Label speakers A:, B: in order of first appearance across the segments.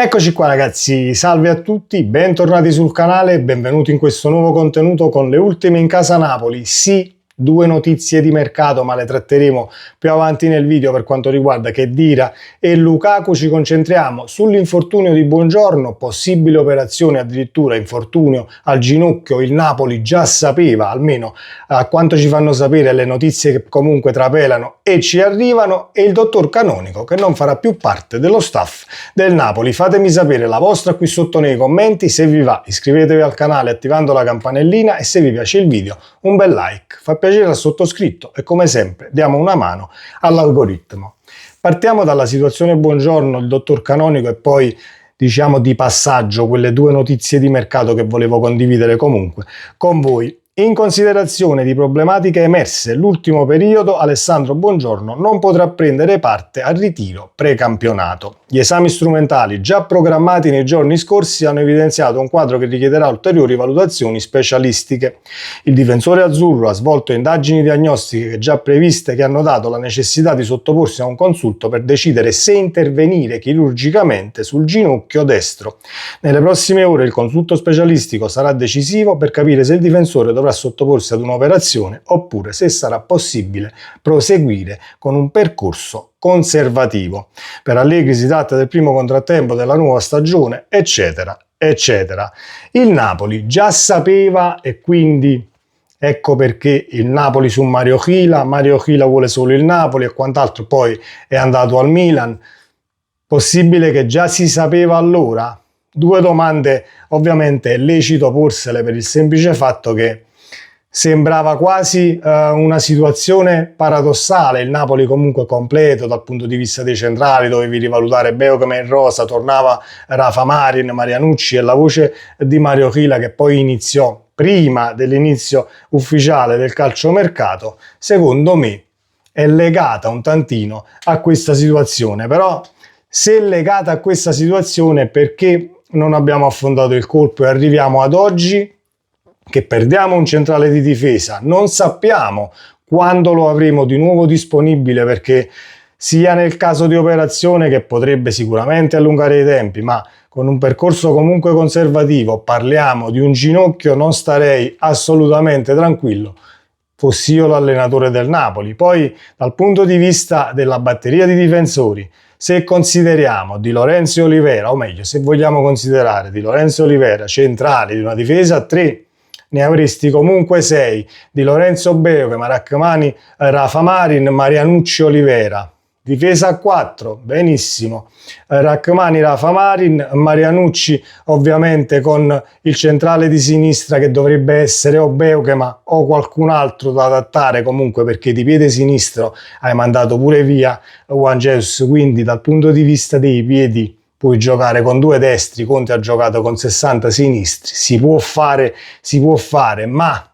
A: Eccoci qua ragazzi, salve a tutti, bentornati sul canale e benvenuti in questo nuovo contenuto con le ultime in casa Napoli. Sì, due notizie di mercato, ma le tratteremo più avanti nel video per quanto riguarda Khedira e Lukaku. Ci concentriamo sull'infortunio di Buongiorno, possibile operazione, addirittura infortunio al ginocchio. Il Napoli già sapeva, almeno a quanto ci fanno sapere le notizie che comunque trapelano e ci arrivano, e il dottor Canonico che non farà più parte dello staff del Napoli. Fatemi sapere la vostra qui sotto nei commenti, se vi va iscrivetevi al canale attivando la campanellina e se vi piace il video un bel like, fa piacere al sottoscritto e come sempre diamo una mano all'algoritmo. Partiamo dalla situazione Buongiorno, il dottor Canonico, e poi diciamo di passaggio quelle due notizie di mercato che volevo condividere comunque con voi. In considerazione di problematiche emerse l'ultimo periodo, Alessandro Buongiorno non potrà prendere parte al ritiro precampionato. Gli esami strumentali già programmati nei giorni scorsi hanno evidenziato un quadro che richiederà ulteriori valutazioni specialistiche. Il difensore azzurro ha svolto indagini diagnostiche già previste che hanno dato la necessità di sottoporsi a un consulto per decidere se intervenire chirurgicamente sul ginocchio destro. Nelle prossime ore il consulto specialistico sarà decisivo per capire se il difensore dovrà sottoporsi ad un'operazione oppure se sarà possibile proseguire con un percorso conservativo. Per Allegri si tratta del primo contrattempo della nuova stagione, eccetera, eccetera. Il Napoli già sapeva e quindi ecco perché il Napoli su Mario Chila vuole solo il Napoli e quant'altro, poi è andato al Milan. Possibile che già si sapeva allora? Due domande ovviamente è lecito porsele per il semplice fatto che sembrava quasi una situazione paradossale. Il Napoli comunque completo dal punto di vista dei centrali, dovevi rivalutare Beochem in rosa, tornava Rafa Marin, Marianucci e la voce di Mario Chila che poi iniziò prima dell'inizio ufficiale del calciomercato, secondo me è legata un tantino a questa situazione. Però se è legata a questa situazione, perché non abbiamo affondato il colpo e arriviamo ad oggi che perdiamo un centrale di difesa? Non sappiamo quando lo avremo di nuovo disponibile, perché sia nel caso di operazione che potrebbe sicuramente allungare i tempi, ma con un percorso comunque conservativo, parliamo di un ginocchio, non starei assolutamente tranquillo fossi io l'allenatore del Napoli. Poi dal punto di vista della batteria di difensori, se consideriamo Di Lorenzo e Olivera, o meglio se vogliamo considerare Di Lorenzo e Olivera centrali di una difesa a 3, ne avresti comunque 6, Di Lorenzo Beochem, Rachmani, Rafa Marin, Marianucci, Olivera. Difesa a 4, benissimo, Rachmani, Rafa Marin, Marianucci ovviamente con il centrale di sinistra che dovrebbe essere o Beochem o qualcun altro da adattare, comunque perché di piede sinistro hai mandato pure via Juan Jesus, quindi dal punto di vista dei piedi puoi giocare con due destri. Conte ha giocato con 60 sinistri, si può fare, ma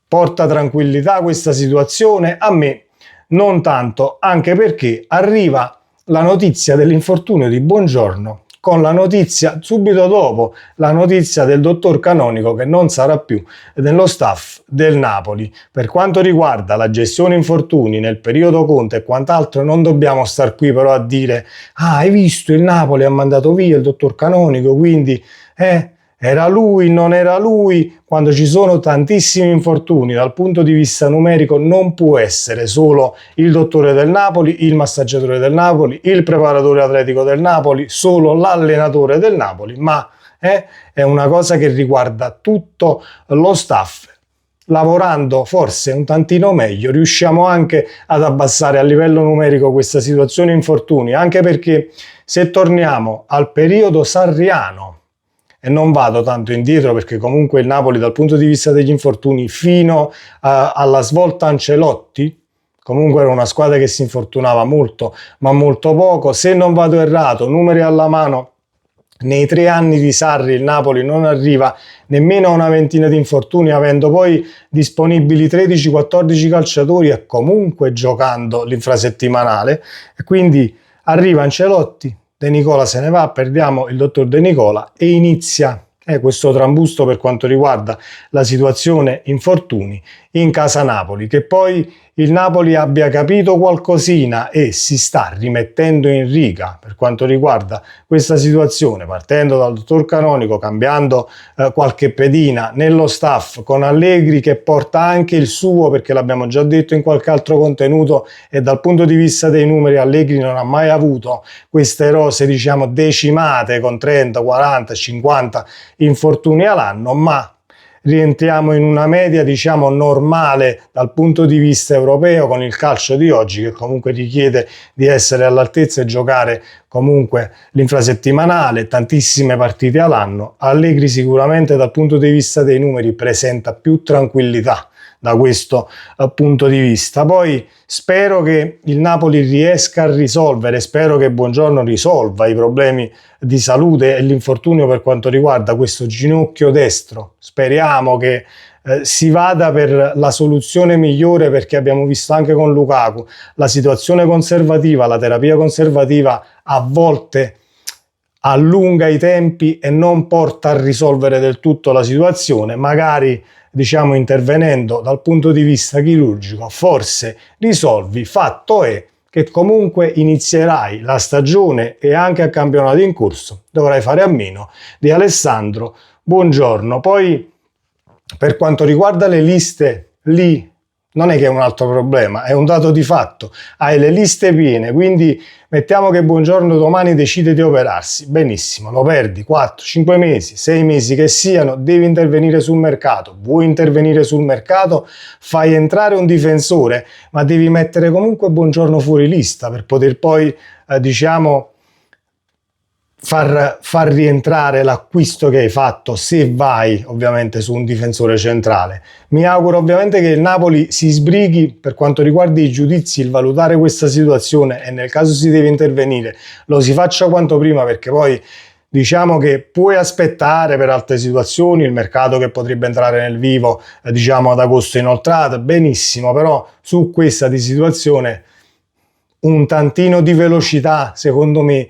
A: porta tranquillità questa situazione? A me non tanto, anche perché arriva la notizia dell'infortunio di Buongiorno con la notizia subito dopo, la notizia del dottor Canonico che non sarà più nello staff del Napoli. Per quanto riguarda la gestione infortuni nel periodo Conte e quant'altro, non dobbiamo star qui però a dire hai visto il Napoli ha mandato via il dottor Canonico, quindi era lui, non era lui. Quando ci sono tantissimi infortuni dal punto di vista numerico non può essere solo il dottore del Napoli, il massaggiatore del Napoli, il preparatore atletico del Napoli, solo l'allenatore del Napoli, ma è una cosa che riguarda tutto lo staff. Lavorando forse un tantino meglio riusciamo anche ad abbassare a livello numerico questa situazione infortuni, anche perché se torniamo al periodo sarriano, e non vado tanto indietro perché comunque il Napoli dal punto di vista degli infortuni fino alla svolta Ancelotti comunque era una squadra che si infortunava molto ma molto poco. Se non vado errato, numeri alla mano, nei 3 anni di Sarri il Napoli non arriva nemmeno a una ventina di infortuni, avendo poi disponibili 13-14 calciatori e comunque giocando l'infrasettimanale. E quindi arriva Ancelotti, De Nicola se ne va, perdiamo il dottor De Nicola e inizia questo trambusto per quanto riguarda la situazione infortuni in casa Napoli, che poi il Napoli abbia capito qualcosina e si sta rimettendo in riga per quanto riguarda questa situazione, partendo dal dottor Canonico, cambiando qualche pedina nello staff, con Allegri che porta anche il suo, perché l'abbiamo già detto in qualche altro contenuto, e dal punto di vista dei numeri Allegri non ha mai avuto queste rose diciamo decimate con 30, 40, 50 infortuni all'anno, ma rientriamo in una media diciamo normale dal punto di vista europeo con il calcio di oggi, che comunque richiede di essere all'altezza e giocare comunque l'infrasettimanale, tantissime partite all'anno. Allegri sicuramente dal punto di vista dei numeri presenta più tranquillità da questo punto di vista. Poi spero che il Napoli riesca a risolvere, spero che Buongiorno risolva i problemi di salute e l'infortunio per quanto riguarda questo ginocchio destro. Speriamo che si vada per la soluzione migliore, perché abbiamo visto anche con Lukaku la situazione conservativa, la terapia conservativa a volte allunga i tempi e non porta a risolvere del tutto la situazione. Magari diciamo intervenendo dal punto di vista chirurgico forse risolvi. Fatto è che comunque inizierai la stagione e anche a campionato in corso dovrai fare a meno di Alessandro Buongiorno. Poi per quanto riguarda le liste, lì non è che è un altro problema, è un dato di fatto, hai le liste piene, quindi mettiamo che Buongiorno domani decide di operarsi, benissimo, lo perdi 4, 5 mesi, 6 mesi che siano, devi intervenire sul mercato, vuoi intervenire sul mercato, fai entrare un difensore, ma devi mettere comunque Buongiorno fuori lista per poter poi diciamo far rientrare l'acquisto che hai fatto, se vai ovviamente su un difensore centrale. Mi auguro ovviamente che il Napoli si sbrighi per quanto riguarda i giudizi, il valutare questa situazione, e nel caso si deve intervenire lo si faccia quanto prima, perché poi diciamo che puoi aspettare per altre situazioni, il mercato che potrebbe entrare nel vivo diciamo ad agosto inoltrato, benissimo, però su questa di situazione un tantino di velocità secondo me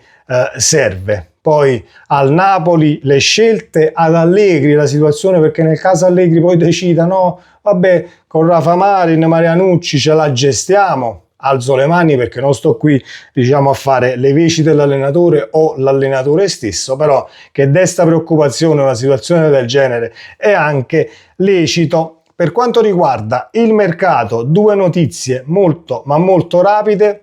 A: serve. Poi al Napoli le scelte, ad Allegri la situazione, perché nel caso Allegri poi decida no, vabbè, con Rafa Marin, Marianucci ce la gestiamo, alzo le mani, perché non sto qui diciamo a fare le veci dell'allenatore o l'allenatore stesso, però che desta preoccupazione una situazione del genere è anche lecito. Per quanto riguarda il mercato, due notizie molto ma molto rapide.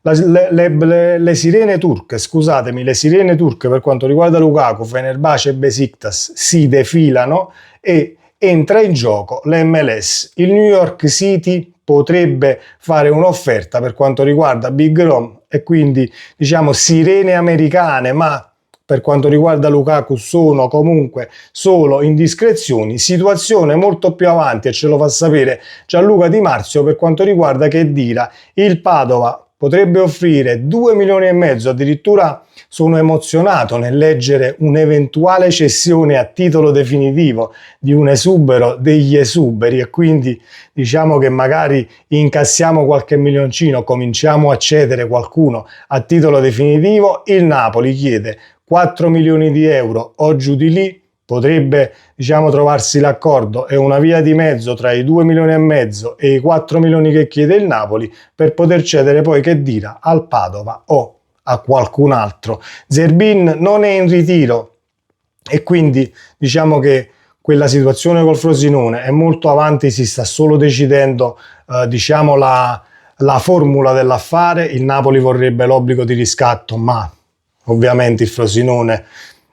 A: Le sirene turche, scusatemi, le sirene turche per quanto riguarda Lukaku, Fenerbahce e Besiktas si defilano e entra in gioco l'MLS. Il New York City potrebbe fare un'offerta per quanto riguarda Big Rom e quindi diciamo sirene americane, ma per quanto riguarda Lukaku sono comunque solo indiscrezioni. Situazione molto più avanti, e ce lo fa sapere Gianluca Di Marzio, per quanto riguarda Khedira. Il Padova potrebbe offrire 2 milioni e mezzo, addirittura sono emozionato nel leggere un'eventuale cessione a titolo definitivo di un esubero degli esuberi, e quindi diciamo che magari incassiamo qualche milioncino, cominciamo a cedere qualcuno a titolo definitivo. Il Napoli chiede 4 milioni di euro o giù di lì, potrebbe diciamo trovarsi l'accordo e una via di mezzo tra i 2 milioni e mezzo e i 4 milioni che chiede il Napoli per poter cedere poi Khedira al Padova o a qualcun altro. Zerbin non è in ritiro e quindi diciamo che quella situazione col Frosinone è molto avanti, si sta solo decidendo diciamo la formula dell'affare. Il Napoli vorrebbe l'obbligo di riscatto, ma ovviamente il Frosinone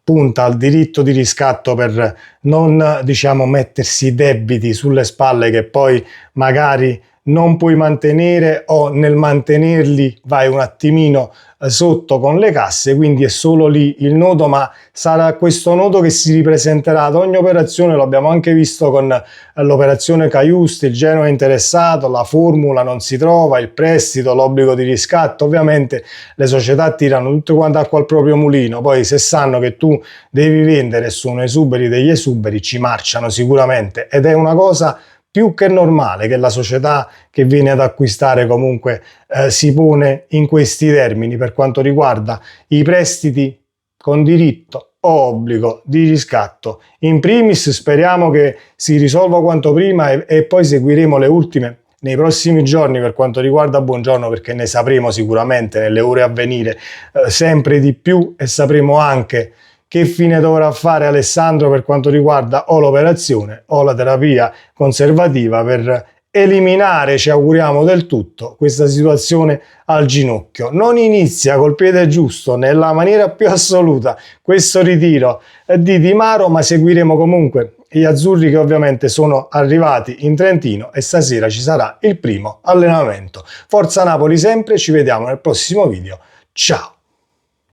A: punta al diritto di riscatto per non diciamo mettersi debiti sulle spalle che poi magari non puoi mantenere, o nel mantenerli vai un attimino sotto con le casse, quindi è solo lì il nodo, ma sarà questo nodo che si ripresenterà ad ogni operazione. Lo abbiamo anche visto con l'operazione Caiusti, il Genoa è interessato, la formula non si trova, il prestito, l'obbligo di riscatto. Ovviamente le società tirano tutte quante acqua al proprio mulino, poi se sanno che tu devi vendere e sono esuberi degli esuberi ci marciano sicuramente, ed è una cosa più che normale che la società che viene ad acquistare comunque si pone in questi termini per quanto riguarda i prestiti con diritto o obbligo di riscatto. In primis speriamo che si risolva quanto prima e poi seguiremo le ultime nei prossimi giorni per quanto riguarda Buongiorno, perché ne sapremo sicuramente nelle ore a venire sempre di più, e sapremo anche che fine dovrà fare Alessandro per quanto riguarda o l'operazione o la terapia conservativa per eliminare, ci auguriamo del tutto, questa situazione al ginocchio. Non inizia col piede giusto nella maniera più assoluta questo ritiro di Di Maro, ma seguiremo comunque gli azzurri, che ovviamente sono arrivati in Trentino, e stasera ci sarà il primo allenamento. Forza Napoli sempre, ci vediamo nel prossimo video. Ciao!